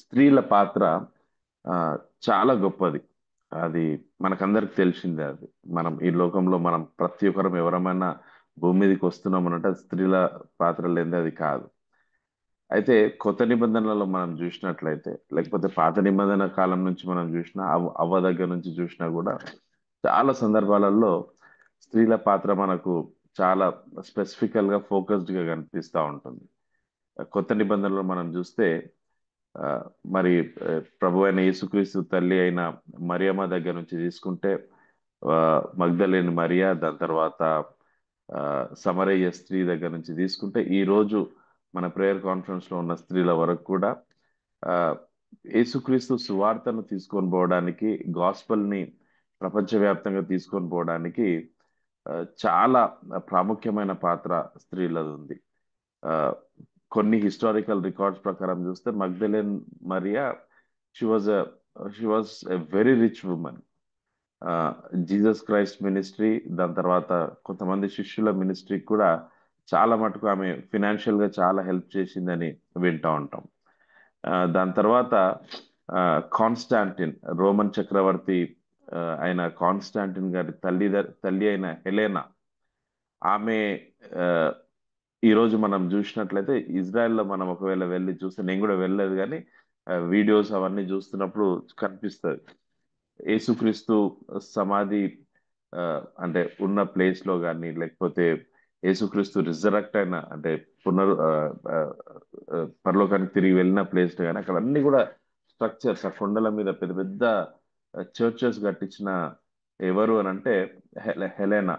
స్త్రీల పాత్ర ఆ, చాలా గొప్పది. అది మనకందరికి తెలిసిందే. అది మనం ఈ లోకంలో మనం ప్రతి ఒక్కరం ఎవరమైనా భూమి మీదకి వస్తున్నామనంటే అది స్త్రీల పాత్ర లేనిదే అది కాదు. అయితే కొత్త నిబంధనలలో మనం చూసినట్లయితే, లేకపోతే పాత నిబంధన కాలం నుంచి మనం చూసినా, అవ్వ దగ్గర నుంచి చూసినా కూడా చాలా సందర్భాలలో స్త్రీల పాత్ర మనకు చాలా స్పెసిఫికల్ గా ఫోకస్డ్ గా కనిపిస్తూ ఉంటుంది. కొత్త నిబంధనలో మనం చూస్తే ఆ, మరి ప్రభు అయిన యేసుక్రీస్తు తల్లి అయిన మరియమ్మ దగ్గర నుంచి తీసుకుంటే ఆ, మగ్దలేని మరియా, దాని తర్వాత ఆ, సమరయ్య స్త్రీ దగ్గర నుంచి తీసుకుంటే ఈ రోజు మన ప్రేయర్ కాన్ఫరెన్స్ లో ఉన్న స్త్రీల వరకు కూడా ఆ, యేసుక్రీస్తు సువార్తను తీసుకొని పోవడానికి, గాస్పల్ ని ప్రపంచవ్యాప్తంగా తీసుకొని పోవడానికి ఆ, చాలా ప్రాముఖ్యమైన పాత్ర స్త్రీలది ఉంది. ఆ, కొన్ని హిస్టారికల్ రికార్డ్స్ ప్రకారం చూస్తే Magdalene Maria she was she was a very rich woman. Jesus Christ ministry, దాని తర్వాత కొంతమంది శిష్యుల మినిస్ట్రీ కూడా చాలా మటుకు ఆమె ఫినాన్షియల్ గా చాలా హెల్ప్ చేసిందని వింటా ఉంటాం. దాని తర్వాత కాన్స్టాంటిన్, రోమన్ చక్రవర్తి అయిన కాన్స్టాంటిన్ గారి తల్లి అయిన హెలెనా, ఆమె ఆ, ఈ రోజు మనం చూసినట్లయితే ఇజ్రాయెల్లో మనం ఒకవేళ వెళ్ళి చూస్తే, నేను కూడా వెళ్ళలేదు కానీ వీడియోస్ అవన్నీ చూస్తున్నప్పుడు కనిపిస్తుంది. యేసుక్రీస్తు సమాధి ఆ, అంటే ఉన్న ప్లేస్ లో కానీ, లేకపోతే యేసుక్రీస్తు రిజరక్ట్ అయిన అంటే పునరు పరలోకానికి తిరిగి వెళ్ళిన ప్లేస్ లో కానీ అక్కడ అన్ని కూడా స్ట్రక్చర్స్, ఆ కొండల మీద పెద్ద పెద్ద చర్చెస్ కట్టించిన ఎవరు అని అంటే హెలెనా,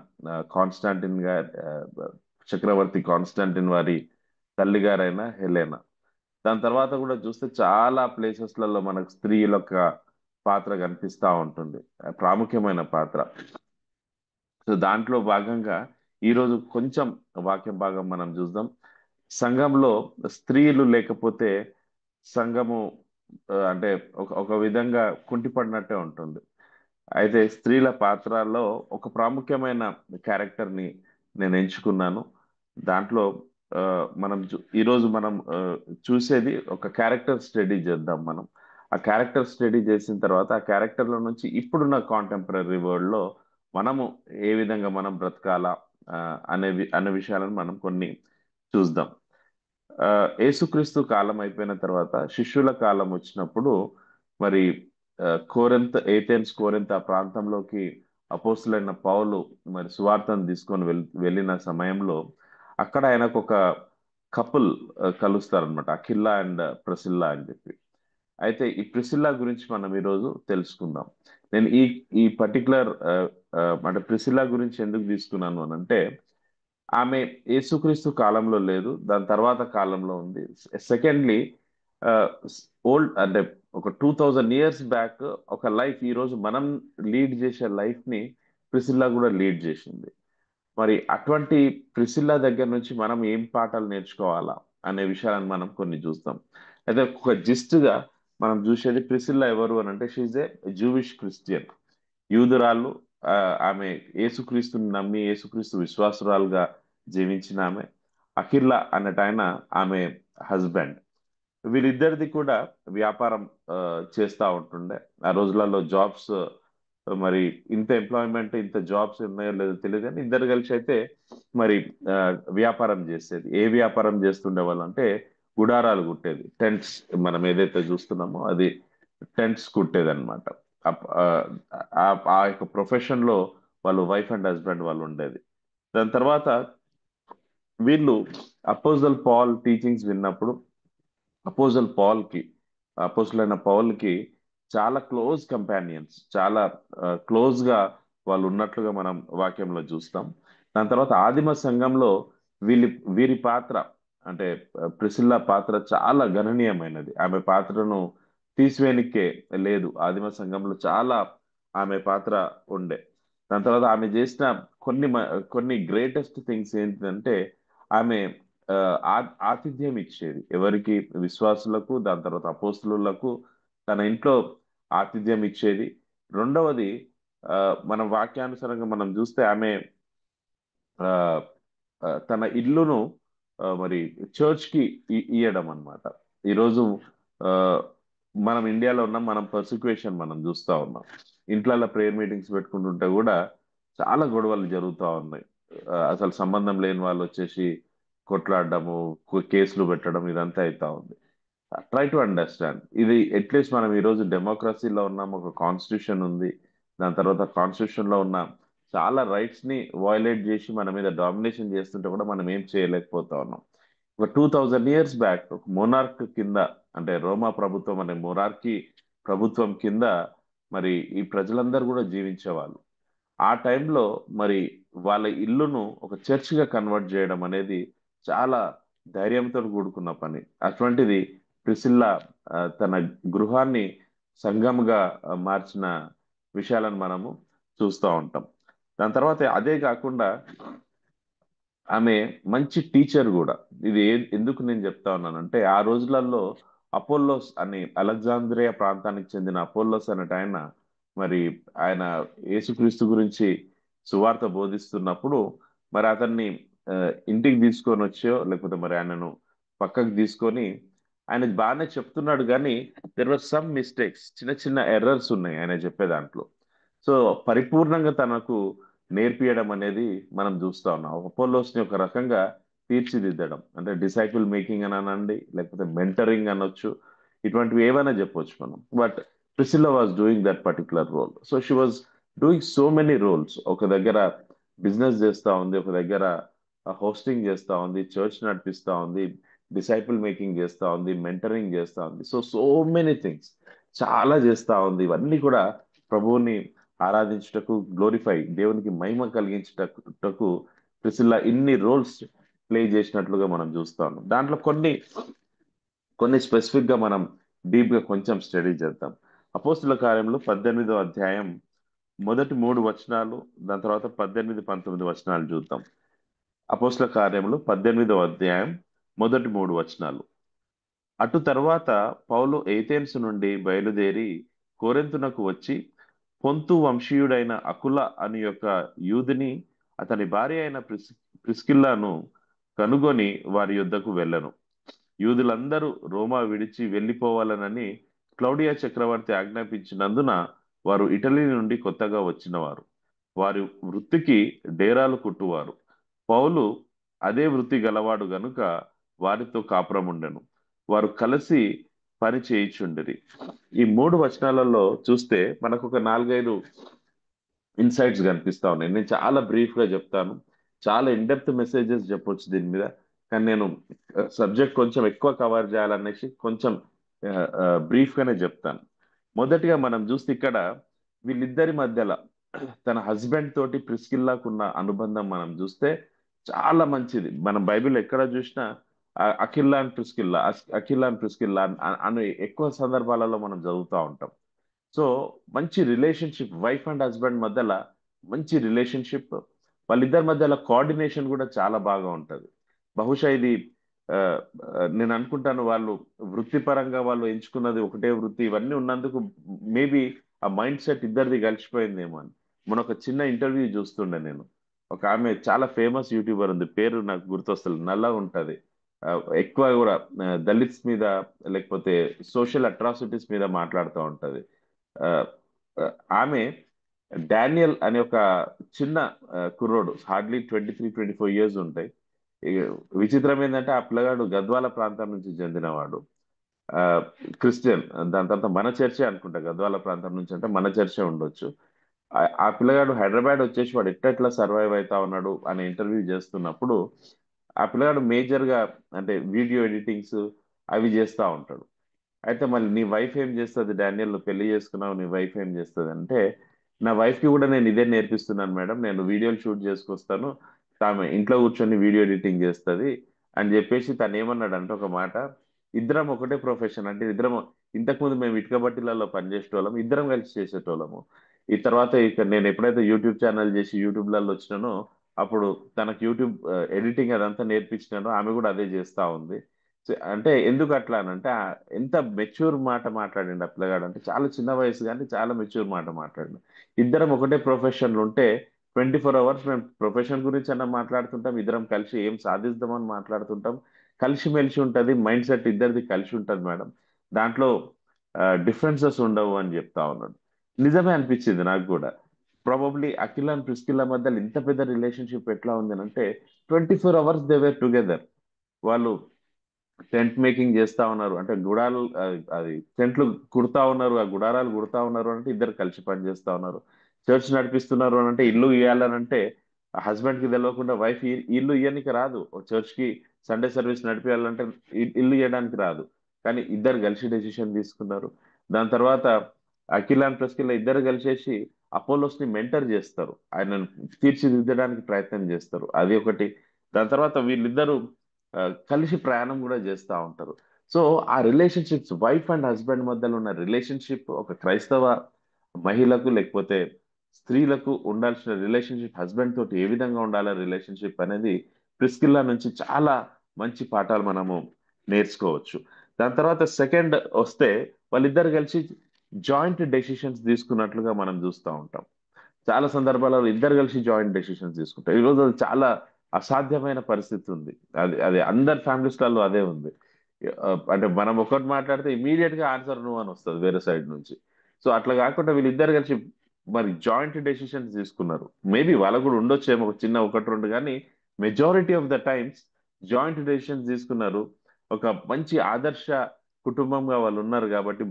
కాన్స్టాంటిన్ గారి చక్రవర్తి కాన్స్టాంటిన్ వారి తల్లి గారైన హెలెనా. దాని తర్వాత కూడా చూస్తే చాలా ప్లేసెస్లలో మనకు స్త్రీల యొక్క పాత్ర కనిపిస్తా ఉంటుంది, ప్రాముఖ్యమైన పాత్ర. సో దాంట్లో భాగంగా ఈరోజు కొంచెం వాక్య భాగం మనం చూద్దాం. సంఘంలో స్త్రీలు లేకపోతే సంఘము అంటే ఒక విధంగా కుంటిపడినట్టే ఉంటుంది. అయితే స్త్రీల పాత్రలో ఒక ప్రాముఖ్యమైన క్యారెక్టర్ ని నేను ఎంచుకున్నాను. దాంట్లో ఆ, ఈరోజు మనం చూసేది ఒక క్యారెక్టర్ స్టడీ చేద్దాం మనం. ఆ క్యారెక్టర్ స్టడీ చేసిన తర్వాత ఆ క్యారెక్టర్ లో నుంచి ఇప్పుడున్న కాంటెంపరీ వరల్డ్ లో మనము ఏ విధంగా మనం బ్రతకాలా ఆ, అనే విషయాలను మనం కొన్ని చూద్దాం. ఆ, యేసుక్రీస్తు కాలం అయిపోయిన తర్వాత శిష్యుల కాలం వచ్చినప్పుడు మరి ఏథెన్స్ కోరింత ఆ ప్రాంతంలోకి అపోస్తులైన పౌలు మరి సువార్తను తీసుకొని వెళ్ళిన సమయంలో అక్కడ ఆయనకు ఒక కపుల్ కలుస్తారనమాట, అఖిల్లా అండ్ ప్రిసిల్లా అని చెప్పి. అయితే ఈ ప్రిసిల్లా గురించి మనం ఈరోజు తెలుసుకుందాం. నేను ఈ పర్టికులర్ అంటే ప్రిసిల్లా గురించి ఎందుకు తీసుకున్నాను అని అంటే, ఆమె యేసుక్రీస్తు కాలంలో లేదు, దాని తర్వాత కాలంలో ఉంది. సెకండ్లీ ఓల్డ్ అంటే ఒక 2000 ఇయర్స్ బ్యాక్ ఒక లైఫ్ ఈ రోజు మనం లీడ్ చేసే లైఫ్ ని ప్రిసిల్లా కూడా లీడ్ చేసింది. మరి అటువంటి ప్రిసిల్లా దగ్గర నుంచి మనం ఏం పాఠాలు నేర్చుకోవాలా అనే విషయాలను మనం కొన్ని చూస్తాం. అయితే ఒక జిస్ట్ గా మనం చూసేది ప్రిసిల్లా ఎవరు అని అంటే, షీజ్ ఏ జూవిష్ క్రిస్టియన్, యూదురాలు. ఆ, ఆమె యేసుక్రీస్తుని నమ్మి యేసుక్రీస్తు విశ్వాసురాలుగా జీవించిన ఆమె. అఖిల్లా అన్నటైన ఆమె హస్బెండ్. వీళ్ళిద్దరిది కూడా వ్యాపారం ఆ, చేస్తా ఉంటుండే. ఆ రోజులలో జాబ్స్ మరి ఇంత ఎంప్లాయ్మెంట్, ఇంత జాబ్స్ ఉన్నాయో లేదో తెలియదు కానీ ఇద్దరు కలిసి అయితే మరి ఆ, వ్యాపారం చేసేది. ఏ వ్యాపారం చేస్తుండే వాళ్ళు అంటే గుడారాలు కుట్టేది, టెంట్స్. మనం ఏదైతే చూస్తున్నామో అది టెంట్స్ కుట్టేది అనమాట. ఆ యొక్క ప్రొఫెషన్ లో వాళ్ళు వైఫ్ అండ్ హస్బెండ్ వాళ్ళు ఉండేది. దాని తర్వాత వీళ్ళు అపోజల్ పాల్ టీచింగ్స్ విన్నప్పుడు అపోజల్ పాల్ కి అపోజలైన పౌల్ కి చాలా క్లోజ్ కంపానియన్స్, చాలా క్లోజ్ గా వాళ్ళు ఉన్నట్లుగా మనం వాక్యంలో చూస్తాం. దాని తర్వాత ఆదిమ సంఘంలో వీళ్ళ వీరి పాత్ర అంటే ప్రిసిల్లా పాత్ర చాలా గణనీయమైనది. ఆమె పాత్రను తీసివేయనికే లేదు. ఆదిమ సంఘంలో చాలా ఆమె పాత్ర ఉండే. దాని తర్వాత ఆమె చేసిన కొన్ని గ్రేటెస్ట్ థింగ్స్ ఏంటంటే, ఆమె ఆ, ఆతిథ్యం ఇచ్చేది ఎవరికి? విశ్వాసులకు, దాని తర్వాత అపోస్తులకు తన ఇంట్లో ఆతిథ్యం ఇచ్చేది. రెండవది ఆ, మన వాక్యానుసారంగా మనం చూస్తే ఆమె ఆ, తన ఇల్లును మరి చర్చ్ కి ఇయ్యడం అన్నమాట. ఈరోజు మనం ఇండియాలో ఉన్నాం, మనం పర్సిక్యూషన్ మనం చూస్తా ఉన్నాం. ఇంట్లలో ప్రేయర్ మీటింగ్స్ పెట్టుకుంటుంటే కూడా చాలా గొడవలు జరుగుతూ ఉన్నాయి. అసలు సంబంధం లేని వాళ్ళు వచ్చేసి కొట్లాడడము, కేసులు పెట్టడం, ఇదంతా అవుతా ఉంది. ట్రై టు అండర్స్టాండ్ ఇది. అట్లీస్ట్ మనం ఈరోజు డెమోక్రసీలో ఉన్నాం, ఒక కాన్స్టిట్యూషన్ ఉంది. దాని తర్వాత కాన్స్టిట్యూషన్ లో ఉన్న చాలా రైట్స్ ని వయలేట్ చేసి మన మీద డామినేషన్ చేస్తుంటే కూడా మనం ఏం చేయలేకపోతా ఉన్నాం. ఒక 2000 ఇయర్స్ బ్యాక్ ఒక మొనార్క్ కింద, అంటే రోమా ప్రభుత్వం అనే మొనార్కీ ప్రభుత్వం కింద మరి ఈ ప్రజలందరూ కూడా జీవించేవాళ్ళు. ఆ టైంలో మరి వాళ్ళ ఇల్లును ఒక చర్చిగా కన్వర్ట్ చేయడం అనేది చాలా ధైర్యంతో కూడుకున్న పని. అటువంటిది ప్రిసిల్లా తన గృహాన్ని సంఘముగా మార్చిన విషయాలను మనము చూస్తూ ఉంటాం. దాని తర్వాత అదే కాకుండా ఆమె మంచి టీచర్ కూడా. ఇది ఎందుకు నేను చెప్తా ఉన్నానంటే, ఆ రోజులలో అపోల్లోస్ అని అలెగ్జాంద్రియా ప్రాంతానికి చెందిన అపోల్లోస్ అనేట ఆయన మరి ఆయన యేసుక్రీస్తు గురించి సువార్త బోధిస్తున్నప్పుడు మరి అతన్ని ఆ, ఇంటికి తీసుకొని వచ్చో లేకపోతే మరి ఆయనను పక్కకు తీసుకొని ఆయన బాగానే చెప్తున్నాడు కానీ దెర్ వర్ సమ్ మిస్టేక్స్, చిన్న చిన్న ఎర్రర్స్ ఉన్నాయి ఆయన చెప్పే దాంట్లో. సో పరిపూర్ణంగా తనకు నేర్పియడం అనేది మనం చూస్తా ఉన్నాం. అపోలోస్ ని ఒక రకంగా తీర్చిదిద్దడం, అంటే డిసైపుల్ మేకింగ్ అని అనండి, లేకపోతే మెంటరింగ్ అనొచ్చు, ఇటువంటివి ఏవైనా చెప్పొచ్చు మనం. But Priscilla was doing that particular role. So she was doing so many roles. ఒక దగ్గర బిజినెస్ చేస్తా ఉంది, ఒక దగ్గర హోస్టింగ్ చేస్తా ఉంది, చర్చ్ నడిపిస్తా ఉంది, డిసైపుల్ మేకింగ్ చేస్తా ఉంది, మెంటరింగ్ చేస్తా ఉంది. సో సో మెనీ థింగ్స్ చాలా చేస్తా ఉంది. ఇవన్నీ కూడా ప్రభువుని ఆరాధించుటకు, గ్లోరిఫై, దేవునికి మహిమ కలిగించుటకు ప్రిసిల్లా ఇన్ని రోల్స్ ప్లే చేసినట్లుగా మనం చూస్తాం. దాంట్లో కొన్ని కొన్ని స్పెసిఫిక్ గా మనం డీప్ గా కొంచెం స్టడీ చేద్దాం. అపోస్తుల కార్యంలో 18వ అధ్యాయం మొదటి 3 వచనాలు, దాని తర్వాత 18, 19 వచనాలు చూద్దాం. అపోస్తుల కార్యంలో 18వ అధ్యాయం మొదటి 3 వచనాలు. అటు తర్వాత పౌలు ఏథెన్స్ నుండి బయలుదేరి కొరింథునకు వచ్చి పొంతు వంశీయుడైన అకుల అని యొక్క యూదుని, అతని భార్య అయిన ప్రిస్కిల్లాను కనుగొని వారి యొద్దకు వెళ్ళను. యూదులందరూ రోమా విడిచి వెళ్ళిపోవాలనని క్లౌడియా చక్రవర్తి ఆజ్ఞాపించినందున వారు ఇటలీ నుండి కొత్తగా వచ్చినవారు. వారి వృత్తికి డేరాలు కుట్టువారు. పౌలు అదే వృత్తి గలవాడు గనుక వారితో కాపురముండెను. వారు కలిసి పని చేయిచుండిరి. ఈ 3 వచనాలలో చూస్తే మనకు ఒక 4-5 ఇన్సైట్స్ కనిపిస్తా ఉన్నాయి. నేను చాలా బ్రీఫ్ గా చెప్తాను. చాలా ఇన్డెప్త్ మెసేజెస్ చెప్పొచ్చు దీని మీద, కానీ నేను సబ్జెక్ట్ కొంచెం ఎక్కువ కవర్ చేయాలనేసి కొంచెం బ్రీఫ్ గానే చెప్తాను. మొదటిగా మనం చూస్తే ఇక్కడ వీళ్ళిద్దరి మధ్యలో తన హస్బెండ్ తోటి ప్రిస్కిల్లాకున్న అనుబంధం మనం చూస్తే చాలా మంచిది. మనం బైబిల్ ఎక్కడ చూసినా అఖిల్లా అండ్ ప్రిస్కిల్లా, అఖిల్లా అండ్ ప్రిస్కిల్లా అని ఎక్కువ సందర్భాలలో మనం చదువుతూ ఉంటాం. సో మంచి రిలేషన్షిప్, వైఫ్ అండ్ హస్బెండ్ మధ్యలో మంచి రిలేషన్షిప్. వాళ్ళిద్దరి మధ్యలో కోఆర్డినేషన్ కూడా చాలా బాగా ఉంటది. బహుశా ఇది ఆ, నేను అనుకుంటాను వాళ్ళు వృత్తిపరంగా వాళ్ళు ఎంచుకున్నది ఒకటే వృత్తి, ఇవన్నీ ఉన్నందుకు మేబీ ఆ మైండ్ సెట్ ఇద్దరిది కలిసిపోయిందేమో అని. మన ఒక చిన్న ఇంటర్వ్యూ చూస్తుండే నేను. ఒక ఆమె చాలా ఫేమస్ యూట్యూబర్ ఉంది, పేరు నాకు గుర్తొస్తుంది, నల్లగా ఉంటది. ఆ, ఎక్కువ కూడా దళిత్స్ మీద లేకపోతే సోషల్ అట్రాసిటీస్ మీద మాట్లాడుతూ ఉంటది. ఆ, ఆ, ఆమె డానియల్ అనే ఒక చిన్న కుర్రోడు, హార్డ్లీ 23, 24 ఇయర్స్ ఉంటాయి. ఇక విచిత్రం ఏంటంటే ఆ పిల్లగాడు గద్వాల ప్రాంతం నుంచి చెందినవాడు. ఆ క్రిస్టియన్. దాని తర్వాత మన చర్చే అనుకుంటా, గద్వాల ప్రాంతం నుంచి అంటే మన చర్చే ఉండొచ్చు. ఆ పిల్లగాడు హైదరాబాద్ వచ్చేసి వాడు ఎట్లా సర్వైవ్ అవుతా ఉన్నాడు అనే ఇంటర్వ్యూ చేస్తున్నప్పుడు ఆ పిల్లగాడు మేజర్ గా అంటే వీడియో ఎడిటింగ్స్ అవి చేస్తా ఉంటాడు. అయితే మళ్ళీ నీ వైఫ్ ఏం చేస్తుంది డానియల్, నువ్వు పెళ్లి చేసుకున్నావు, నీ వైఫ్ ఏం చేస్తుంది అంటే, నా వైఫ్ కి కూడా నేను ఇదే నేర్పిస్తున్నాను మేడం, నేను వీడియోలు షూట్ చేసుకొస్తాను, ఆమె ఇంట్లో కూర్చొని వీడియో ఎడిటింగ్ చేస్తుంది అని చెప్పేసి తను ఏమన్నాడంటే ఒక మాట, ఇద్దరం ఒకటే ప్రొఫెషన్ అంటే ఇద్దరం ఇంతకుముందు మేము ఇటుక బట్టీలలో పనిచేసేటోళ్ళము, ఇద్దరం కలిసి చేసేటోళ్ళము. ఈ తర్వాత ఇక నేను ఎప్పుడైతే యూట్యూబ్ ఛానల్ చేసి యూట్యూబ్లలో వచ్చినానో అప్పుడు తనకు యూట్యూబ్ ఎడిటింగ్ అదంతా నేర్పించినానో ఆమె కూడా అదే చేస్తా ఉంది. అంటే ఎందుకు అట్లా అని అంటే ఎంత మెచ్యూర్ మాట మాట్లాడిండు ఆ పిల్లగాడు అంటే, చాలా చిన్న వయసు కానీ చాలా మెచ్యూర్ మాట మాట్లాడిండు. ఇద్దరం ఒకటే ప్రొఫెషన్లు ఉంటే 24 అవర్స్ మేము ప్రొఫెషన్ గురించి అన్న మాట్లాడుతుంటాం, ఇద్దరం కలిసి ఏం సాధిద్దామని మాట్లాడుతుంటాం, కలిసిమెలిసి ఉంటది, మైండ్ సెట్ ఇద్దరిది కలిసి ఉంటది మేడం. దాంట్లో డిఫరెన్సెస్ ఉండవు అని చెప్తా ఉన్నాడు. నిజమే అనిపించింది నాకు కూడా. ప్రాబబ్లీ అఖిల అండ్ ప్రిస్కిల్ల మధ్యలో ఇంత పెద్ద రిలేషన్షిప్ ఎట్లా ఉంది అంటే 24 అవర్స్ దే వేర్ టుగెదర్. వాళ్ళు టెంట్ మేకింగ్ చేస్తా ఉన్నారు అంటే గుడాలు అది టెంట్లు కుడతా ఉన్నారు, ఆ గుడారాలు కుడతా ఉన్నారు అంటే ఇద్దరు కలిసి పని చేస్తా ఉన్నారు. చర్చ్ నడిపిస్తున్నారు అని అంటే ఇల్లు ఇవ్వాలనంటే హస్బెండ్ కి తెలియకుండా వైఫ్ ఇల్లు ఇయ్యనికి రాదు. చర్చ్ కి సండే సర్వీస్ నడిపించాలంటే ఇల్లు ఇవ్వడానికి రాదు. కానీ ఇద్దరు కలిసి డెసిషన్ తీసుకున్నారు. దాని తర్వాత అఖిల అండ్ ప్రెస్కిల్ ఇద్దరు కలిసేసి అపోలోస్ ని మెంటర్ చేస్తారు, ఆయనను తీర్చిదిద్దడానికి ప్రయత్నం చేస్తారు. అది ఒకటి. దాని తర్వాత వీళ్ళిద్దరూ ఆ, కలిసి ప్రయాణం కూడా చేస్తూ ఉంటారు. సో ఆ రిలేషన్షిప్స్ వైఫ్ అండ్ హస్బెండ్ మధ్యలో ఉన్న రిలేషన్షిప్ ఒక క్రైస్తవ మహిళకు లేకపోతే స్త్రీలకు ఉండాల్సిన రిలేషన్షిప్, హస్బెండ్ తోటి ఏ విధంగా ఉండాలి రిలేషన్షిప్ అనేది ప్రిస్కిల్లా నుంచి చాలా మంచి పాఠాలు మనము నేర్చుకోవచ్చు. దాని తర్వాత సెకండ్ వస్తే వాళ్ళిద్దరు కలిసి జాయింట్ డెసిషన్స్ తీసుకున్నట్లుగా మనం చూస్తూ ఉంటాం. చాలా సందర్భాలలో ఇద్దరు కలిసి జాయింట్ డెసిషన్స్ తీసుకుంటారు. ఈరోజు అది చాలా అసాధ్యమైన పరిస్థితి ఉంది. అది అది అందరి ఫ్యామిలీస్లలో అదే ఉంది. అంటే మనం ఒకటి మాట్లాడితే ఇమీడియట్ గా ఆన్సర్ నువ్వు అని వస్తుంది వేరే సైడ్ నుంచి. సో అట్లా కాకుండా వీళ్ళిద్దరు కలిసి మరి జాయింట్ డెసిషన్స్ తీసుకున్నారు. మేబీ వాళ్ళకు కూడా ఉండొచ్చేమో ఒక చిన్న ఒకటి రెండు, కానీ majority of the times joint decisions తీసుకున్నారు. ఒక మంచి ఆదర్శ కుటుంబంగా వాళ్ళు ఉన్నారు కాబట్టి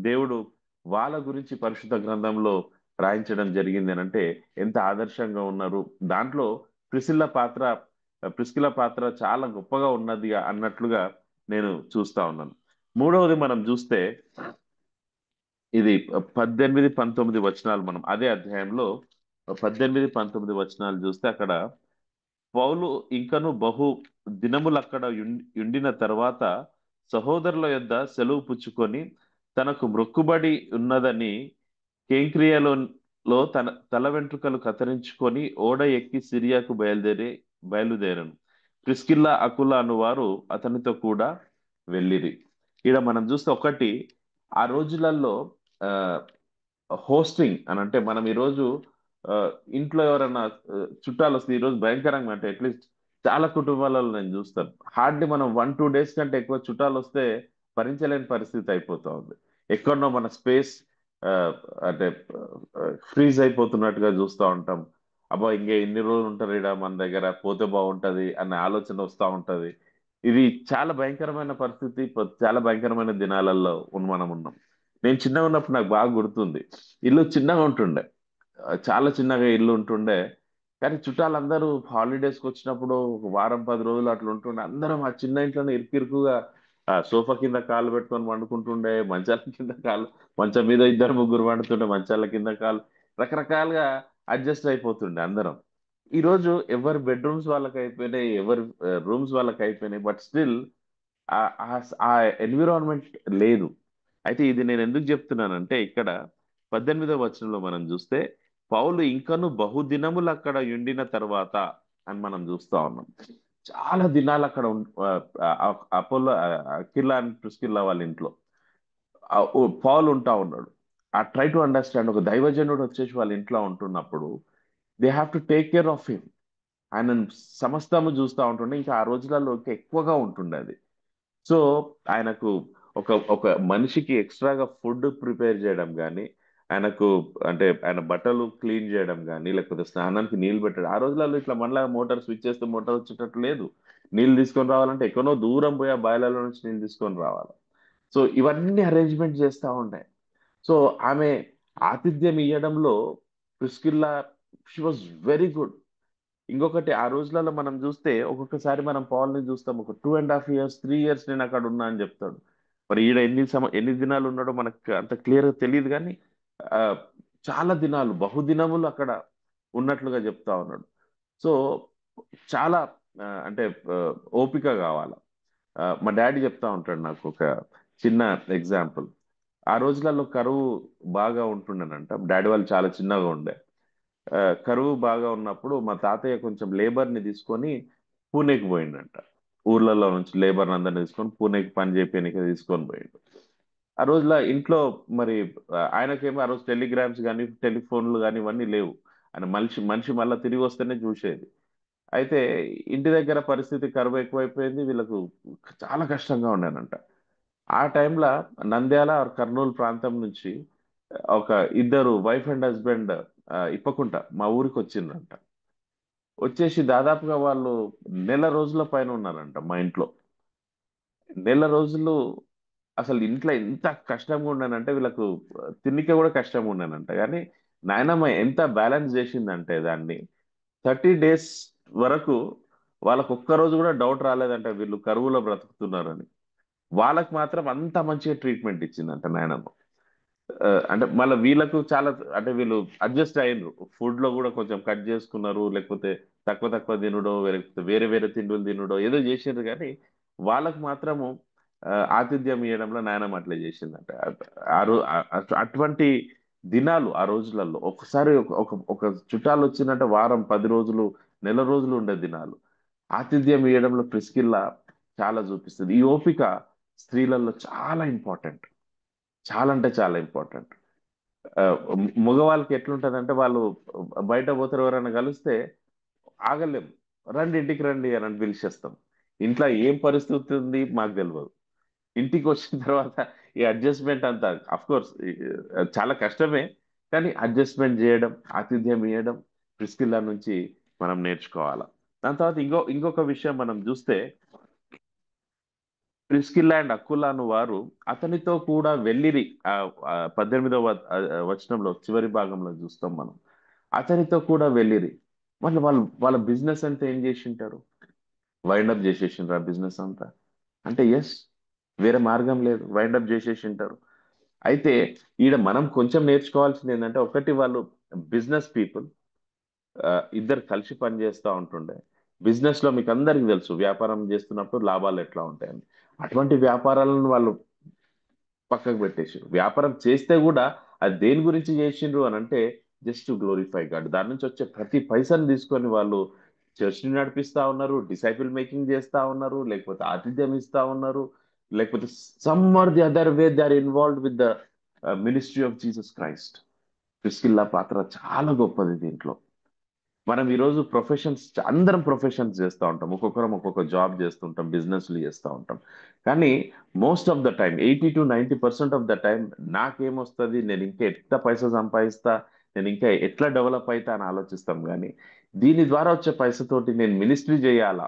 దేవుడు వాళ్ళ గురించి పరిశుద్ధ గ్రంథంలో రాయించడం జరిగింది అని అంటే ఎంత ఆదర్శంగా ఉన్నారు. దాంట్లో ప్రిసిల్ల పాత్ర ప్రిస్కిల పాత్ర చాలా గొప్పగా ఉన్నది అన్నట్లుగా నేను చూస్తా ఉన్నాను. మూడవది మనం చూస్తే ఇది 18-19 వచనాలు, మనం అదే అధ్యాయంలో 18-19 వచనాలు చూస్తే అక్కడ పౌలు ఇంకను బహు దినములు అక్కడ ఉండిన తర్వాత సహోదరుల యొద్ద సెలవు పుచ్చుకొని తనకు మ్రొక్కుబడి ఉన్నదని కేంక్రియాలో తన తల వెంట్రుకలు కత్తిరించుకొని ఓడ ఎక్కి సిరియాకు బయలుదేరను. ప్రిస్కిల్లా అకుల అనువారు అతనితో కూడా వెళ్ళిరి. ఇక్కడ మనం చూస్తే ఒకటి, ఆ రోజులలో ఆ, హోస్టింగ్ అని అంటే మనం ఈరోజు ఆ, ఇంట్లో ఎవరైనా చుట్టాలు వస్తే ఈరోజు భయంకరంగా అంటే అట్లీస్ట్ చాలా కుటుంబాలలో నేను చూస్తాను, హార్డ్లీ మనం 1-2 డేస్ కంటే ఎక్కువ చుట్టాలు వస్తే భరించలేని పరిస్థితి అయిపోతా ఉంది. ఎక్కడనో మన స్పేస్ అంటే ఫ్రీజ్ అయిపోతున్నట్టుగా చూస్తూ ఉంటాం. అబ్బా ఇంకే ఎన్ని రోజులు ఉంటారు ఈడ మన దగ్గర, పోతే బాగుంటది అనే ఆలోచన వస్తూ ఉంటది. ఇది చాలా భయంకరమైన పరిస్థితి, చాలా భయంకరమైన దినాలలో మనం ఉన్నాం. నేను చిన్నగా ఉన్నప్పుడు నాకు బాగా గుర్తుంది, ఇల్లు చిన్నగా ఉంటుండే, చాలా చిన్నగా ఇల్లు ఉంటుండే. కానీ చుట్టాలందరూ హాలిడేస్కి వచ్చినప్పుడు ఒక వారం 10 రోజులు అట్లా ఉంటుండే. అందరం ఆ చిన్న ఇంట్లోనే ఇరుకిరుకుగా ఆ సోఫా కింద కాళ్ళు పెట్టుకొని వండుకుంటుండే, మంచాల కింద కాళ్ళు, మంచం మీద ఇద్దరు ముగ్గురు వండుతుండే, మంచాల కింద కాళ్ళు, రకరకాలుగా అడ్జస్ట్ అయిపోతుండే అందరం. ఈ రోజు ఎవరి బెడ్రూమ్స్ వాళ్ళకి అయిపోయినాయి, ఎవరి రూమ్స్ వాళ్ళకి అయిపోయినాయి, బట్ స్టిల్ ఆ ఆ ఎన్విరాన్మెంట్ లేదు. అయితే ఇది నేను ఎందుకు చెప్తున్నానంటే ఇక్కడ 18వ వచనంలో మనం చూస్తే పౌలు ఇంకను బహుదినములు అక్కడ ఉండిన తర్వాత అని మనం చూస్తా ఉన్నాం. చాలా దినాలు అక్కడ అపోలో అకిలా అండ్ ప్రిస్కిల్లా వాళ్ళ ఇంట్లో పౌలు ఉంటా ఉన్నాడు. ఆ ట్రై టు అండర్స్టాండ్, ఒక దైవజనుడు వచ్చేసి వాళ్ళ ఇంట్లో ఉంటున్నప్పుడు they have to take care of him. ఆయన సమస్తము చూస్తూ ఉంటుండే. ఇంకా ఆ రోజులలో ఇంకా ఎక్కువగా ఉంటుండే అది. సో ఆయనకు ఒక మనిషికి ఎక్స్ట్రాగా ఫుడ్ ప్రిపేర్ చేయడం కానీ, ఆయనకు అంటే ఆయన బట్టలు క్లీన్ చేయడం కానీ, లేకపోతే స్నానానికి నీళ్లు పెట్టడం, ఆ రోజులలో ఇట్లా మళ్ళా మోటార్ స్విచ్ చేస్తే మోటార్ వచ్చేటట్టు లేదు. నీళ్లు తీసుకొని రావాలంటే ఎక్కడో దూరం పోయి ఆ బాయిలలో నుంచి నీళ్ళు తీసుకొని రావాలి. సో ఇవన్నీ అరేంజ్మెంట్ చేస్తూ ఉండే. సో ఆమె ఆతిథ్యం ఇవ్వడంలో Priscilla she was very good. ఇంకొకటి, ఆ రోజులలో మనం చూస్తే ఒక్కొక్కసారి మనం పౌల్ని చూస్తాం, ఒక 2.5 years 3 years నేను అక్కడ ఉన్నా అని చెప్తాడు. మరి ఈడ ఎన్ని దినాలు ఉన్నాడో మనకు అంత క్లియర్గా తెలియదు, కానీ ఆ, చాలా దినాలు బహుదినములు అక్కడ ఉన్నట్లుగా చెప్తా ఉన్నాడు. సో చాలా అంటే ఓపిక కావాల. మా డాడీ చెప్తా ఉంటాడు నాకు ఒక చిన్న ఎగ్జాంపుల్. ఆ రోజులలో కరువు బాగా ఉంటుండేనంట. డాడీ వాళ్ళు చాలా చిన్నగా ఉండే. ఆ, కరువు బాగా ఉన్నప్పుడు మా తాతయ్య కొంచెం లేబర్ ని తీసుకొని పూణేకి పోయిండంట. ఊర్లలో నుంచి లేబర్ అందరిని తీసుకొని పూణేకి పని చేయడానికి తీసుకొని పోయిండు. ఆ రోజుల ఇంట్లో మరి ఆయనకేమో ఆ రోజు టెలిగ్రామ్స్ కానీ టెలిఫోన్లు కానీ ఇవన్నీ లేవు. ఆయన మనిషి మనిషి మళ్ళీ తిరిగి వస్తేనే చూసేది. అయితే ఇంటి దగ్గర పరిస్థితి కరువు ఎక్కువైపోయింది వీళ్ళకు, చాలా కష్టంగా ఉండేనంట. ఆ టైంలో నంద్యాల ఆర్ కర్నూలు ప్రాంతం నుంచి ఒక ఇద్దరు వైఫ్ అండ్ హస్బెండ్ ఇప్పకుంట మా ఊరికి వచ్చిండ్రంట. వచ్చేసి దాదాపుగా వాళ్ళు నెల రోజుల పైన ఉన్నారంట మా ఇంట్లో. నెల రోజులు అసలు ఇంట్లో ఎంత కష్టంగా ఉండనంటే వీళ్ళకు తిన్నిక కూడా కష్టంగా ఉండనంట. కానీ నాయనమ్మ ఎంత బ్యాలెన్స్ చేసిందంటే దాన్ని 30 days వరకు వాళ్ళకు ఒక్క రోజు కూడా డౌట్ రాలేదంట వీళ్ళు కరువులో బ్రతుకుతున్నారని. వాళ్ళకి మాత్రం అంత మంచిగా ట్రీట్మెంట్ ఇచ్చిందంట నాయనమ్మ. అంటే మళ్ళీ వీళ్ళకు చాలా, అంటే వీళ్ళు అడ్జస్ట్ అయ్యిండ్రు. ఫుడ్ లో కూడా కొంచెం కట్ చేసుకున్నారు, లేకపోతే తక్కువ తక్కువ తినుడో, లేకపోతే వేరే వేరే తిండులు తినుడో ఏదో చేసిండ్రు. కానీ వాళ్ళకు మాత్రము ఆతిథ్యం ఇవ్వడంలో నాయనమ్మ అట్లా చేసిందంట. అటువంటి దినాలు ఆ రోజులలో ఒకసారి ఒక ఒక ఒక చుట్టాలు వచ్చిందంటే వారం 10 రోజులు, నెల రోజులు ఉండే దినాలు. ఆతిథ్యం ఇవ్వడంలో ప్రిస్కిల్లా చాలా చూపిస్తుంది. ఈ ఓపిక స్త్రీలలో చాలా ఇంపార్టెంట్. చాలా అంటే చాలా ఇంపార్టెంట్. ఆ, మగవాళ్ళకి ఎట్లుంటదంటే వాళ్ళు బయట పోతారు, ఎవరైనా కలిస్తే ఆగలేం. రండి ఇంటికి రండి అని పిలిచేస్తాం. ఇంట్లో ఏం పరిస్థితి ఉంది మాకు తెలియదు. ఇంటికి వచ్చిన తర్వాత ఈ అడ్జస్ట్మెంట్ అంతా అఫ్ కోర్స్ చాలా కష్టమే. కానీ అడ్జస్ట్మెంట్ చేయడం, ఆతిథ్యం ఇవ్వడం ప్రిస్కిల్లా నుంచి మనం నేర్చుకోవాలా. దాని తర్వాత ఇంకొక విషయం మనం చూస్తే, ప్రిస్కిల్లా అండ్ అక్కులాను వారు అతనితో కూడా వెళ్ళిరి. ఆ, 18వ వచనంలో చివరి భాగంలో చూస్తాం మనం. అతనితో కూడా వెళ్ళిరి. వాళ్ళ బిజినెస్ అంతా ఏం చేసి ఉంటారు? వైండప్ చేసేసిండ్రు ఆ బిజినెస్ అంతా. అంటే ఎస్, వేరే మార్గం లేదు, వైండప్ చేసేసి ఉంటారు. అయితే ఈడ మనం కొంచెం నేర్చుకోవాల్సింది ఏంటంటే, ఒకటి వాళ్ళు బిజినెస్ పీపుల్, ఇద్దరు కలిసి పని చేస్తూ ఉంటుండే. బిజినెస్ లో మీకు అందరికీ తెలుసు వ్యాపారం చేస్తున్నప్పుడు లాభాలు ఎట్లా ఉంటాయని. అటువంటి వ్యాపారాలను వాళ్ళు పక్కకు పెట్టేసారు. వ్యాపారం చేస్తే కూడా అది దేని గురించి చేసిండ్రు అని అంటే జస్ట్ గ్లోరిఫై గాడ్. దాని నుంచి వచ్చే ప్రతి పైసను తీసుకొని వాళ్ళు చర్చ్ని నడిపిస్తా ఉన్నారు, డిసైపుల్ మేకింగ్ చేస్తా ఉన్నారు, లేకపోతే ఆతిథ్యం ఇస్తా ఉన్నారు, లేకపోతే some or the other way they are involved with the ministry of Jesus Christ. Priscilla పాత్ర చాలా గొప్పది దీంట్లో. మనం ఈరోజు ప్రొఫెషన్స్, అందరం ప్రొఫెషన్స్ చేస్తూ ఉంటాం, ఒక్కొక్కరం ఒక్కొక్క జాబ్ చేస్తుంటాం, బిజినెస్లు చేస్తూ ఉంటాం. కానీ most of the time, 80 to 90% of the time నాకేమొస్తుంది, నేను ఇంకా ఎట్లా పైసలు సంపాదిస్తా, నేను ఇంకా ఎట్లా డెవలప్ అవుతా అని ఆలోచిస్తాం. కానీ దీని ద్వారా వచ్చే పైసతోటి నేను మినిస్ట్రీ చేయాలా,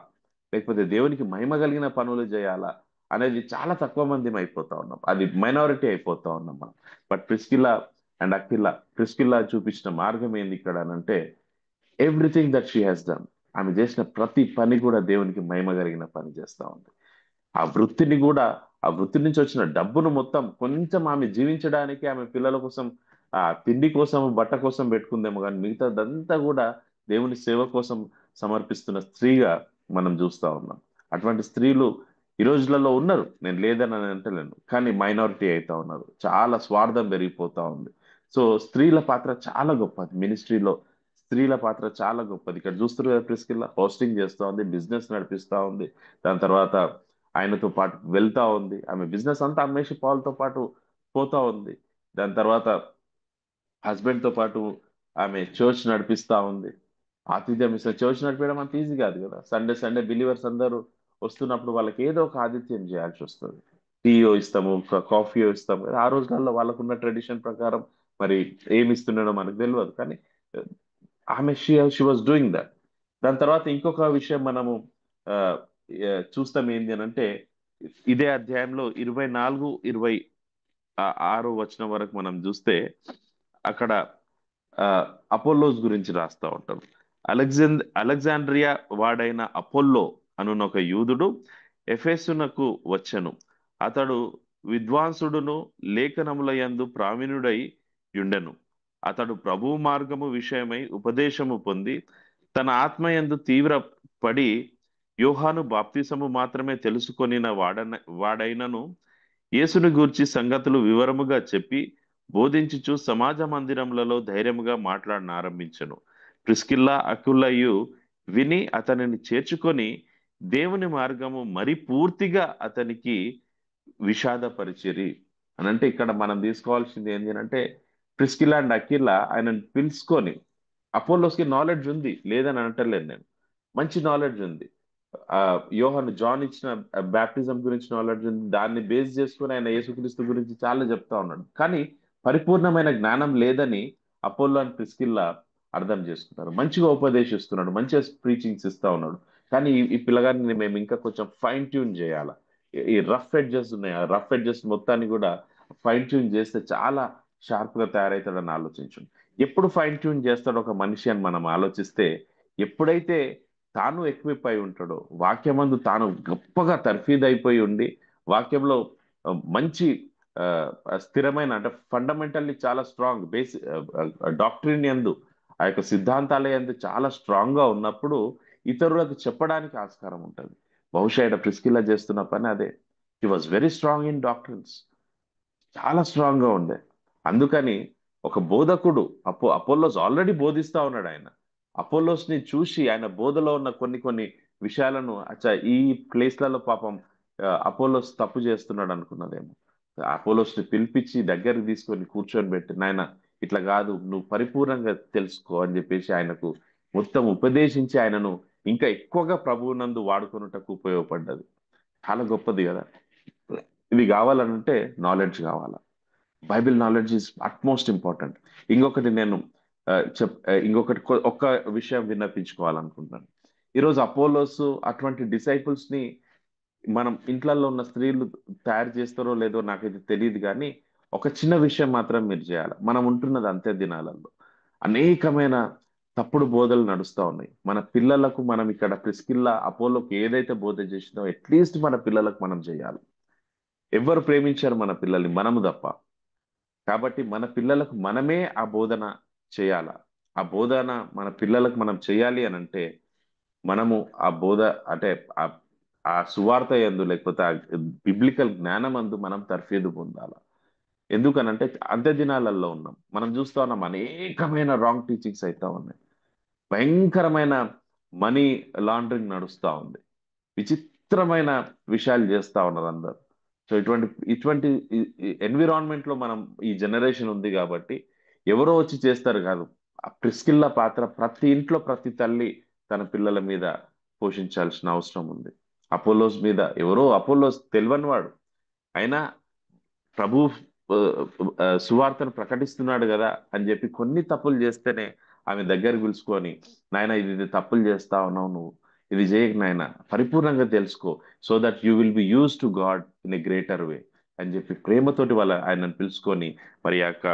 లేకపోతే దేవునికి మహిమ కలిగిన పనులు చేయాలా అనేది చాలా తక్కువ మంది అయిపోతా ఉన్నాం. అది మైనారిటీ అయిపోతా ఉన్నాం మనం. But Priscilla and Aquila, Priscilla చూపించిన మార్గం ఏంది ఇక్కడ అని అంటే, everything that she has done, ఆమె చేసిన ప్రతి పని కూడా దేవునికి మహిమ కలిగిన పని చేస్తా ఉంది. ఆ వృత్తిని కూడా, ఆ వృత్తి నుంచి వచ్చిన డబ్బును మొత్తం కొంచెం ఆమె జీవించడానికి, ఆమె పిల్లల కోసం, ఆ తిండి కోసం బట్ట కోసం పెట్టుకుందేమో, కానీ మిగతాదంతా కూడా దేవుని సేవ కోసం సమర్పిస్తున్న స్త్రీగా మనం చూస్తా ఉన్నాం. అటువంటి స్త్రీలు ఈ రోజులలో ఉన్నారు, నేను లేదని అని అంటలేను, కానీ మైనారిటీ అవుతా ఉన్నారు. చాలా స్వార్థం పెరిగిపోతా ఉంది. సో స్త్రీల పాత్ర చాలా గొప్పది మినిస్ట్రీలో. స్త్రీల పాత్ర చాలా గొప్పది. ఇక్కడ చూస్తారు కదా, ప్రిస్కిల్లా హోస్టింగ్ చేస్తా ఉంది, బిజినెస్ నడిపిస్తా ఉంది. దాని తర్వాత ఆయనతో పాటు వెళ్తా ఉంది. ఆమె బిజినెస్ అంతా అమ్మేసి పాలతో పాటు పోతా ఉంది. దాని తర్వాత హస్బెండ్ తో పాటు ఆమె చర్చ్ నడిపిస్తా ఉంది. ఆతిథ్యం ఇస్తే, చర్చ్ నడిపేయడం అంత ఈజీ కాదు కదా. సండే సండే బిలీవర్స్ అందరూ వస్తున్నప్పుడు వాళ్ళకి ఏదో ఒక ఆతిథ్యం చేయాల్సి వస్తుంది. టీయో ఇస్తాము, కాఫీయో ఇస్తాము. ఆ రోజులలో వాళ్ళకున్న ట్రెడిషన్ ప్రకారం మరి ఏమి ఇస్తున్నాడో మనకు తెలియదు. కానీ ఆమె షీ వాజ్ డూయింగ్ దట్. దాని తర్వాత ఇంకొక విషయం మనము ఆ, చూస్తాం ఏంటి అని అంటే, ఇదే అధ్యాయంలో 24, 26 వచనం వరకు మనం చూస్తే అక్కడ ఆ, అపోల్లోస్ గురించి రాస్తా ఉంటాం. అలెగ్జాండ్రియా వాడైన అపోల్లో అనున్న ఒక యూదుడు ఎఫెసునకు వచ్చెను. అతడు విద్వాంసుడును, లేఖనముల యందు ప్రావీణుడై యుండెను. అతడు ప్రభు మార్గము విషయమై ఉపదేశము పొంది తన ఆత్మయందు తీవ్ర పడి యోహాను బాప్తిసము మాత్రమే తెలుసుకొనిన వాడైనను యేసుని గూర్చి సంగతులు వివరముగా చెప్పి బోధించుచు సమాజ మందిరములలో ధైర్యముగా మాట్లాడనారంభించెను. ప్రిస్కిల్లా అకులయు విని అతనిని చేర్చుకొని దేవుని మార్గము మరి పూర్తిగా అతనికి విషాదపరిచిరి. అని అంటే ఇక్కడ మనం తీసుకోవాల్సింది ఏంటి అంటే, ప్రిస్కిల్లా అండ్ అకిలా ఆయనను పిలుచుకొని, అపోలోస్కి నాలెడ్జ్ ఉంది లేదని అంటలేను నేను, మంచి నాలెడ్జ్ ఉంది. ఆ జాన్ ఇచ్చిన బ్యాప్టిజం గురించి నాలెడ్జ్ ఉంది. దాన్ని బేస్ చేసుకుని ఆయన యేసుక్రీస్తు గురించి చాలా చెప్తా ఉన్నాడు. కానీ పరిపూర్ణమైన జ్ఞానం లేదని అపోల్లో అండ్ ప్రిస్కిల్లా అర్థం చేసుకున్నారు. మంచిగా ఉపదేశిస్తున్నాడు, మంచిగా ప్రీచింగ్స్ ఇస్తా ఉన్నాడు. కానీ ఈ పిల్లగాడిని మేము ఇంకా కొంచెం ఫైన్ ట్యూన్ చేయాలా. ఈ రఫ్ ఎడ్జెస్ ఉన్నాయి, ఆ రఫ్ ఎడ్జెస్ మొత్తాన్ని కూడా ఫైన్ ట్యూన్ చేస్తే చాలా షార్ప్ గా తయారవుతాడని ఆలోచించు. ఎప్పుడు ఫైన్ ట్యూన్ చేస్తాడు ఒక మనిషి అని మనం ఆలోచిస్తే, ఎప్పుడైతే తాను ఎక్విప్ అయి ఉంటాడో, వాక్యమందు తాను గొప్పగా తర్ఫీదైపోయి ఉండి, వాక్యంలో మంచి ఆ, స్థిరమైన అంటే ఫండమెంటల్లీ చాలా స్ట్రాంగ్ డాక్ట్రిన్ యందు, ఆ యొక్క సిద్ధాంతాల యందు చాలా స్ట్రాంగ్ గా ఉన్నప్పుడు ఇతరులకు చెప్పడానికి ఆస్కారం ఉంటుంది. బహుశా ఇక్కడ ప్రిస్కిల్లా చేస్తున్న పని అదే. He was very strong in doctrines, చాలా స్ట్రాంగ్ గా ఉండే. అందుకని ఒక బోధకుడు, అపోల్లోస్ ఆల్రెడీ బోధిస్తా ఉన్నాడు. ఆయన అపోల్లోస్ ని చూసి ఆయన బోధలో ఉన్న కొన్ని కొన్ని విషయాలను, అచ్చా ఈ ప్లేస్లలో పాపం అపోల్లోస్ తప్పు చేస్తున్నాడు అనుకున్నదేమో. అపోల్లోస్ ని పిలిపించి దగ్గరికి తీసుకొని కూర్చొని పెట్టి, నాయన ఇట్లా కాదు, నువ్వు పరిపూర్ణంగా తెలుసుకో అని చెప్పేసి ఆయనకు మొత్తం ఉపదేశించి ఆయనను ఇంకా ఎక్కువగా ప్రభువునందు వాడుకొనుటకు ఉపయోగపడ్డది. చాలా గొప్పది కదా. ఇది కావాలనంటే నాలెడ్జ్ కావాలా. Bible knowledge is utmost important. ఇంకొకటి నేను ఇంకొకటి ఒక్క విషయం విన్నపించుకోవాలనుకుంటున్నాను. ఈరోజు అపోలోస్ అటువంటి డిసైపుల్స్ ని మనం ఇంట్లలో ఉన్న స్త్రీలు తయారు చేస్తారో లేదో నాకైతే తెలియదు, కానీ ఒక చిన్న విషయం మాత్రం మీరు చేయాలి. మనం ఉంటున్నది అంత్య దినాలలో, అనేకమైన తప్పుడు బోధలు నడుస్తా ఉన్నాయి. మన పిల్లలకు మనం ఇక్కడ ప్రిస్కిల్లా అపోలోకి ఏదైతే బోధ చేసిందో అట్లీస్ట్ మన పిల్లలకు మనం చేయాలి. ఎవరు ప్రేమించారు మన పిల్లల్ని? మనము తప్ప. కాబట్టి మన పిల్లలకు మనమే ఆ బోధన చేయాల. ఆ బోధన మన పిల్లలకు మనం చేయాలి అని అంటే, మనము ఆ బోధ అంటే ఆ ఆ సువార్త యందు లేకపోతే ఆ బిబ్లికల్ జ్ఞానం అందు మనం తర్ఫీదు పొందాల. ఎందుకనంటే అంత్య దినాలలో ఉన్నాం. మనం చూస్తా ఉన్నాం అనేకమైన రాంగ్ టీచింగ్స్ అయితా ఉన్నాయి. భయంకరమైన మనీ లాండరింగ్ నడుస్తా ఉంది. విచిత్రమైన విషయాలు చేస్తా ఉన్నారు అందరు. సో ఇటువంటి ఇటువంటి ఎన్విరాన్మెంట్ లో మనం ఈ జనరేషన్ ఉంది కాబట్టి ఎవరో వచ్చి చేస్తారు కాదు. ఆ ప్రిస్కిల్ల పాత్ర ప్రతి ఇంట్లో ప్రతి తల్లి తన పిల్లల మీద పోషించాల్సిన అవసరం ఉంది. అపోలోస్ మీద ఎవరో అపోలోస్ తెలియని వాడు అయినా ప్రభు సువార్తను ప్రకటిస్తున్నాడు కదా అని చెప్పి కొన్ని తప్పులు చేస్తేనే ఆమె దగ్గర పిలుచుకొని, నాయన ఇది తప్పులు చేస్తా ఉన్నావు నువ్వు, ఇది చేయకు నాయన, పరిపూర్ణంగా తెలుసుకో, so that you will be use to God in a greater way అని చెప్పి ప్రేమతోటి వాళ్ళ ఆయనను పిలుచుకొని, మరి ఆ యొక్క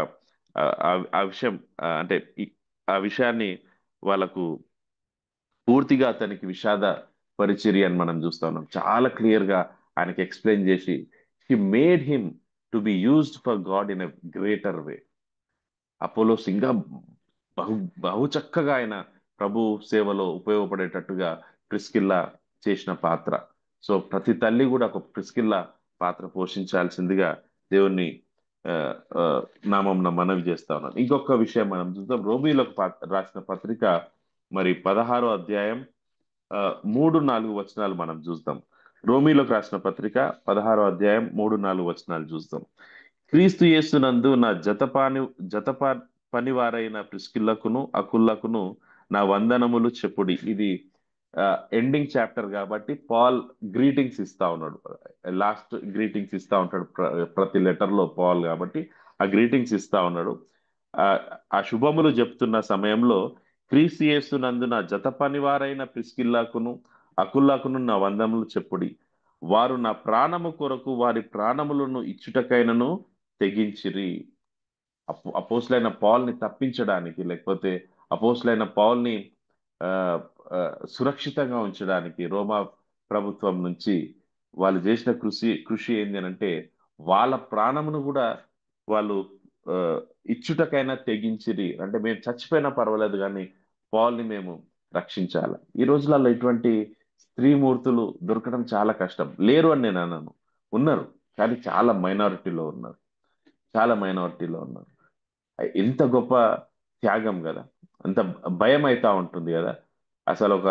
ఆ విషయం అంటే ఆ విషయాన్ని వాళ్ళకు పూర్తిగా అతనికి విషాద పరిచర్య అని మనం చూస్తా ఉన్నాం. చాలా క్లియర్ గా ఆయనకి ఎక్స్ప్లెయిన్ చేసి హి made him to be used for God in a greater way. Apollos ఇంకా బహు బహు చక్కగా ఆయన ప్రభు సేవలో ఉపయోగపడేటట్టుగా ప్రిస్కిల్లా చేసిన పాత్ర. సో ప్రతి తల్లి కూడా ఒక ప్రిస్కిల్లా పాత్ర పోషించాల్సిందిగా దేవుణ్ణి ఆ, ఆ, నామంన మనవి చేస్తా ఉన్నాను. ఇంకొక విషయం మనం చూద్దాం. రోమీలకు రాసిన పత్రిక మరి 16వ అధ్యాయం 3-4 వచనాలు మనం చూద్దాం. రోమీలకు రాసిన పత్రిక 16వ అధ్యాయం 3-4 వచనాలు చూద్దాం. క్రీస్తు యేసునందు నా జత పనివారైన ప్రిస్కిల్లకును అకుల్లకును నా వందనములు చెప్పుడి. ఇది ఎండింగ్ చాప్టర్ కాబట్టి పాల్ గ్రీటింగ్స్ ఇస్తా ఉన్నాడు. లాస్ట్ గ్రీటింగ్స్ ఇస్తా ఉంటాడు ప్రతి లెటర్ లో పాల్, కాబట్టి ఆ గ్రీటింగ్స్ ఇస్తా ఉన్నాడు. ఆ ఆ శుభములు చెప్తున్న సమయంలో క్రీస్తు యేసునందు నా జత పనివారైన ప్రిస్కిల్లాకును అకుల్లాకును నా వందములు చెప్పుడి. వారు నా ప్రాణము కొరకు వారి ప్రాణములను ఇచ్చుటకైనను తెగించిరి. అపోస్లైన పాల్ ని తప్పించడానికి, లేకపోతే అపోస్లైన పాల్ ని ఆ, ఆ, సురక్షితంగా ఉంచడానికి రోమా ప్రభుత్వం నుంచి వాళ్ళు చేసిన కృషి ఏంది అని అంటే, వాళ్ళ ప్రాణమును కూడా వాళ్ళు ఆ, ఇచ్చుటకైనా తెగించిరి. అంటే మేము చచ్చిపోయినా పర్వాలేదు కానీ పాల్ ని మేము రక్షించాలి. ఈ రోజులలో ఇటువంటి స్త్రీమూర్తులు దొరకడం చాలా కష్టం. లేరు అని నేను అన్నాను, ఉన్నారు, కానీ చాలా మైనారిటీలో ఉన్నారు, చాలా మైనారిటీలో ఉన్నారు. ఎంత గొప్ప త్యాగం కదా. అంత భయం అయితా ఉంటుంది కదా. అసలు ఒక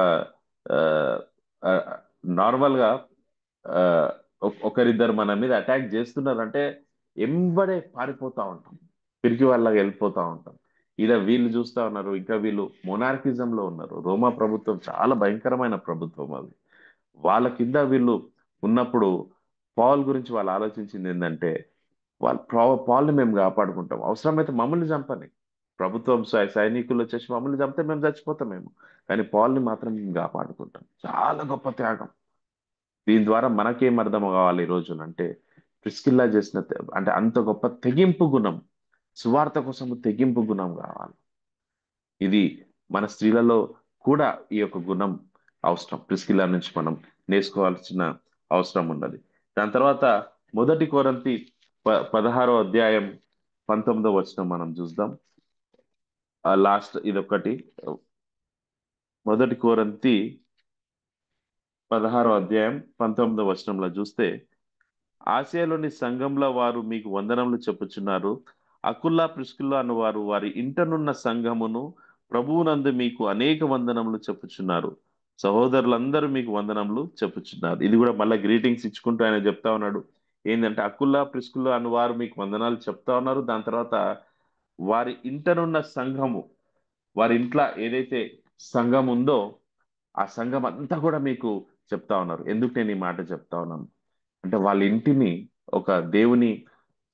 నార్మల్ గా ఆ, ఒకరిద్దరు మన మీద అటాక్ చేస్తున్నారంటే ఎంబడే పారిపోతా ఉంటాం, పిరికి వాళ్ళగా వెళ్ళిపోతా ఉంటాం. ఇలా వీళ్ళు చూస్తా ఉన్నారు, ఇంకా వీళ్ళు మొనార్కిజం లో ఉన్నారు. రోమా ప్రభుత్వం చాలా భయంకరమైన ప్రభుత్వం అది. వాళ్ళ కింద వీళ్ళు ఉన్నప్పుడు పౌల్ గురించి వాళ్ళు ఆలోచించింది ఏంటంటే, వాళ్ళు పాల్ని మేము కాపాడుకుంటాం, అవసరమైతే మమ్మల్ని చంపని, ప్రభుత్వం సైనికులు వచ్చేసి మమ్మల్ని చంపితే మేము చచ్చిపోతామేమో, కానీ పాల్ని మాత్రం మేము కాపాడుకుంటాం. చాలా గొప్ప త్యాగం. దీని ద్వారా మనకేం అర్థం కావాలి ఈ రోజున అంటే, ప్రిస్కిల్లా చేసిన అంటే అంత గొప్ప తెగింపు గుణం, సువార్త కోసం తెగింపు గుణం కావాలి. ఇది మన స్త్రీలలో కూడా ఈ యొక్క గుణం అవసరం. ప్రిస్కిల్లా నుంచి మనం నేర్చుకోవాల్సిన అవసరం ఉన్నది. దాని తర్వాత మొదటి కొరింథీ 16వ అధ్యాయం 19వ వచనం మనం చూద్దాం. లాస్ట్ ఇదొకటి. మొదటి కొరింథీ 16వ అధ్యాయం 19వ వచనంలో చూస్తే, ఆసియాలోని సంఘంలో వారు మీకు వందనములు చెప్పుచున్నారు. అకుల్లా ప్రిస్కిల్లా అను వారు వారి ఇంటనున్న సంఘమును ప్రభువునందు మీకు అనేక వందనములు చెప్పుచున్నారు. సహోదరులందరూ మీకు వందనములు చెప్పుచున్నారు. ఇది కూడా మళ్ళీ గ్రీటింగ్స్ ఇచ్చుకుంటూ ఆయన చెప్తా ఉన్నాడు. ఏంటంటే అకుల్లా ప్రిస్కిల్లా అను వారు మీకు వందనాలు చెప్తా ఉన్నారు. దాని తర్వాత వారి ఇంటనున్న సంఘము, వారి ఇంట్లో ఏదైతే సంఘం ఉందో ఆ సంఘం అంతా కూడా మీకు చెప్తా ఉన్నారు. ఎందుకు నేను ఈ మాట చెప్తా ఉన్నాను అంటే, వాళ్ళ ఇంటిని ఒక దేవుని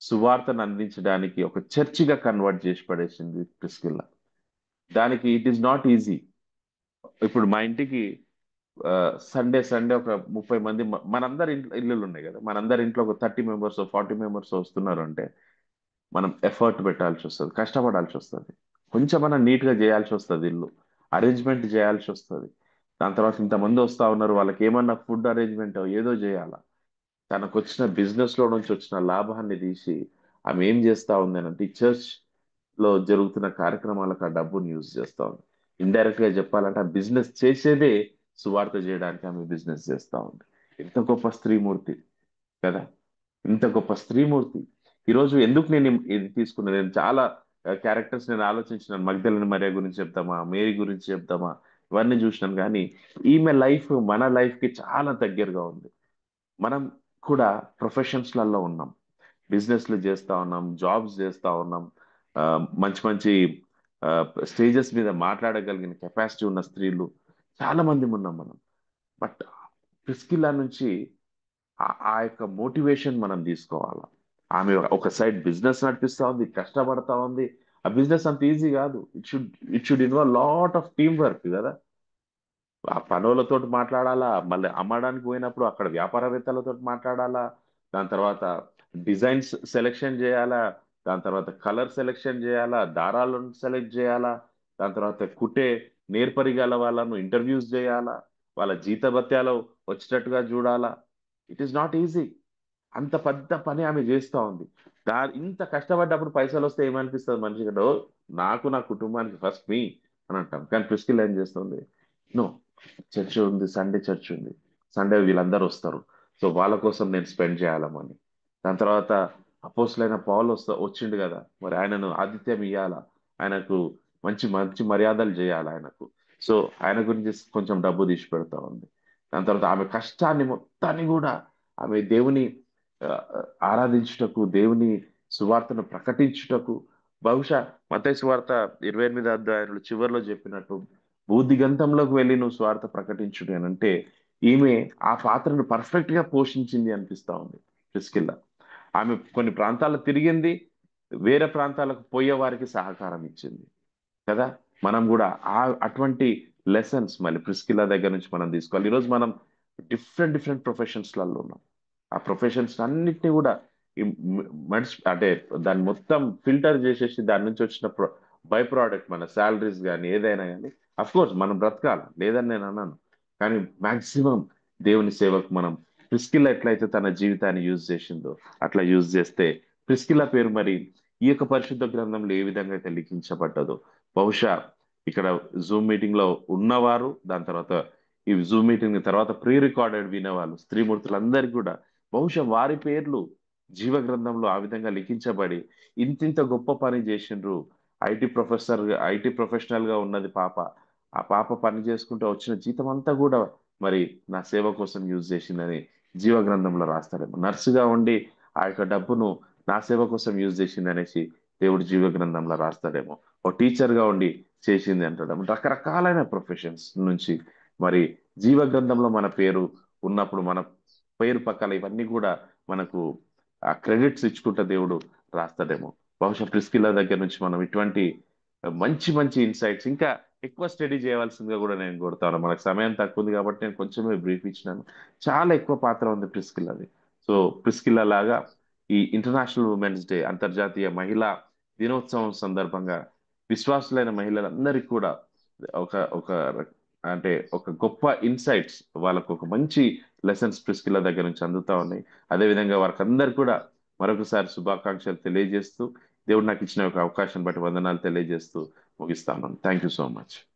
సువార్తను అందించడానికి ఒక చర్చిగా కన్వర్ట్ చేసి పడేసింది ప్రిస్కిల్లా. దానికి ఇట్ ఈస్ నాట్ ఈజీ. ఇప్పుడు మా ఇంటికి సండే సండే ఒక 30 మంది మనందరి ఇంట్లో ఇల్లులు ఉన్నాయి కదా, మనందరి ఇంట్లో ఒక 30 మెంబర్స్ 40 మెంబర్స్ వస్తున్నారు అంటే మనం ఎఫర్ట్ పెట్టాల్సి వస్తుంది, కష్టపడాల్సి వస్తుంది, కొంచెం మనం నీట్గా చేయాల్సి వస్తుంది, ఇల్లు అరేంజ్మెంట్ చేయాల్సి వస్తుంది. దాని తర్వాత ఇంతమంది వస్తా ఉన్నారు, వాళ్ళకి ఏమన్నా ఫుడ్ అరేంజ్మెంట్ ఏదో చేయాలా. తనకు వచ్చిన బిజినెస్ లో నుంచి వచ్చిన లాభాన్ని తీసి ఆమె ఏం చేస్తా ఉంది అని అంటే, ఈ చర్చ్ లో జరుగుతున్న కార్యక్రమాలకు ఆ డబ్బుని యూజ్ చేస్తా ఉంది. ఇండైరెక్ట్ గా చెప్పాలంటే ఆ బిజినెస్ చేసేదే సువార్త చేయడానికి ఆమె బిజినెస్ చేస్తా ఉంది. ఎంత గొప్ప స్త్రీమూర్తి కదా, ఇంత గొప్ప స్త్రీమూర్తి. ఈరోజు ఎందుకు నేను ఇది తీసుకున్నాను, నేను చాలా క్యారెక్టర్స్ నేను ఆలోచించినాను. మగ్దలిని మరియ గురించి చెప్తామా, మేరీ గురించి చెప్తామా, ఇవన్నీ చూసినాను. కానీ ఈమె లైఫ్ మన లైఫ్ కి చాలా దగ్గరగా ఉంది. మనం కూడా ప్రొఫెషన్స్లలో ఉన్నాం, బిజినెస్లు చేస్తా ఉన్నాం, జాబ్స్ చేస్తా ఉన్నాం, ఆ, మంచి మంచి స్టేజెస్ మీద మాట్లాడగలిగిన కెపాసిటీ ఉన్న స్త్రీలు చాలా మంది ఉన్నాం మనం. బట్ ప్రిస్కిల్లా నుంచి ఆ యొక్క మోటివేషన్ మనం తీసుకోవాలా. ఆమె ఒక సైడ్ బిజినెస్ నడిపిస్తా ఉంది, కష్టపడతా ఉంది. ఆ బిజినెస్ అంత ఈజీ కాదు. It should involve lot of team work కదా. ఆ పనులతో మాట్లాడాలా, మళ్ళీ అమ్మడానికి పోయినప్పుడు అక్కడ వ్యాపారవేత్తలతో మాట్లాడాలా, దాని తర్వాత డిజైన్స్ సెలెక్షన్ చేయాలా, దాని తర్వాత కలర్ సెలెక్షన్ చేయాలా, దారాలను సెలెక్ట్ చేయాలా, దాని తర్వాత కుట్టే నేర్పరిగల వాళ్ళను ఇంటర్వ్యూస్ చేయాలా, వాళ్ళ జీతభత్యాలు వచ్చేటట్టుగా చూడాలా. It is not easy. అంత పెద్ద పని ఆమె చేస్తా ఉంది. ఇంత కష్టపడ్డప్పుడు పైసలు వస్తే ఏమనిపిస్తుంది మనిషికి అంటే, "ఓ, నాకు నా కుటుంబానికి ఫస్ట్ మీ" అని అంటాం. కానీ ప్రిస్కిల్ ఏం చేస్తుంది, నో, చర్చ్ ఉంది, సండే చర్చ్ ఉంది, సండే వీళ్ళందరూ వస్తారు, సో వాళ్ళ కోసం నేను స్పెండ్ చేయాలమని. దాని తర్వాత అపోస్తులైన పౌలు వచ్చిండు కదా, మరి ఆయనను ఆతిథ్యం ఇవ్వాలా, ఆయనకు మంచి మంచి మర్యాదలు చేయాలి ఆయనకు. సో ఆయన గురించి కొంచెం డబ్బు తీసి పెడతా ఉంది. దాని తర్వాత ఆమె కష్టాన్ని మొత్తాన్ని కూడా ఆమె దేవుని ఆ, ఆరాధించుటకు, దేవుని సువార్తను ప్రకటించుటకు, బహుశా మత్తయి సువార్త 28వ అధ్యాయంలో చివరిలో చెప్పినట్టు భూదిగంతంలోకి వెళ్ళి నువ్వు స్వార్థ ప్రకటించుడు అని అంటే, ఈమె ఆ పాత్రను పర్ఫెక్ట్ గా పోషించింది అనిపిస్తా ఉంది ప్రిస్కిల్లా. ఆమె కొన్ని ప్రాంతాలు తిరిగింది, వేరే ప్రాంతాలకు పోయే వారికి సహకారం ఇచ్చింది కదా. మనం కూడా అటువంటి లెసన్స్ మళ్ళీ ప్రిస్కిల్లా దగ్గర నుంచి మనం తీసుకోవాలి. ఈరోజు మనం డిఫరెంట్ డిఫరెంట్ ప్రొఫెషన్స్లలో ఉన్నాం. ఆ ప్రొఫెషన్స్ అన్నిటిని కూడా ఈ మనిషి అంటే దాన్ని మొత్తం ఫిల్టర్ చేసేసి దాని నుంచి వచ్చిన బై ప్రోడక్ట్ మన శాలరీస్ కానీ ఏదైనా కానీ, అఫ్ కోర్స్ మనం బ్రతకాలి లేదని నేను అన్నాను, కానీ మాక్సిమం దేవుని సేవకు మనం ప్రిస్కిల్లా ఎట్లయితే తన జీవితాన్ని యూజ్ చేసిందో అట్లా యూజ్ చేస్తే, ప్రిస్కిల్లా పేరు మరి ఈ యొక్క పరిశుద్ధ గ్రంథంలో ఏ విధంగా అయితే లిఖించబడ్డదో, బహుశా ఇక్కడ జూమ్ మీటింగ్ లో ఉన్నవారు, దాని తర్వాత ఈ జూమ్ మీటింగ్ తర్వాత ప్రీ రికార్డెడ్ వినేవాళ్ళు, స్త్రీమూర్తులందరికీ కూడా బహుశా వారి పేర్లు జీవ గ్రంథంలో ఆ విధంగా లిఖించబడి ఇంతింత గొప్ప పని చేసిండ్రు. ఐటీ ప్రొఫెషనల్ గా ఉన్నది పాప, ఆ పాప పని చేసుకుంటూ వచ్చిన జీతం అంతా కూడా మరి నా సేవ కోసం యూజ్ చేసిందని జీవ గ్రంథంలో రాస్తారేమో. నర్సుగా ఉండి ఆ యొక్క డబ్బును నా సేవ కోసం యూజ్ చేసింది అనేసి దేవుడు జీవ గ్రంథంలో రాస్తాడేమో. ఓ టీచర్ గా ఉండి చేసింది అంటాడు. రకరకాలైన ప్రొఫెషన్స్ నుంచి మరి జీవ గ్రంథంలో మన పేరు ఉన్నప్పుడు మన పేరు పక్కల ఇవన్నీ కూడా మనకు ఆ క్రెడిట్స్ ఇచ్చుకుంటే దేవుడు రాస్తాడేమో. బహుశా ప్రిస్కిల్లా దగ్గర నుంచి మనం ఇటువంటి మంచి మంచి ఇన్సైట్స్ ఇంకా ఎక్కువ స్టడీ చేయవలసిందిగా కూడా నేను కోరుతాను. మనకు సమయం తక్కువ ఉంది కాబట్టి నేను కొంచెమే బ్రీఫ్ ఇచ్చినాను. చాలా ఎక్కువ పాత్ర ఉంది ప్రిస్కిల్లాది. సో ప్రిస్కిల్లా లాగా ఈ ఇంటర్నేషనల్ ఉమెన్స్ డే, అంతర్జాతీయ మహిళా దినోత్సవం సందర్భంగా విశ్వాసులైన మహిళలందరికీ కూడా ఒక ఒక అంటే ఒక గొప్ప ఇన్సైట్స్, వాళ్ళకు ఒక మంచి లెసన్స్ ప్రిస్కిల్లా దగ్గర నుంచి అందుతా ఉన్నాయి. అదేవిధంగా వారికి అందరు కూడా మరొకసారి శుభాకాంక్షలు తెలియజేస్తూ, దేవుడు నాకు ఇచ్చిన ఒక అవకాశం బట్టి వందనాలు తెలియజేస్తూ ముగిస్తాను. Thank you so much.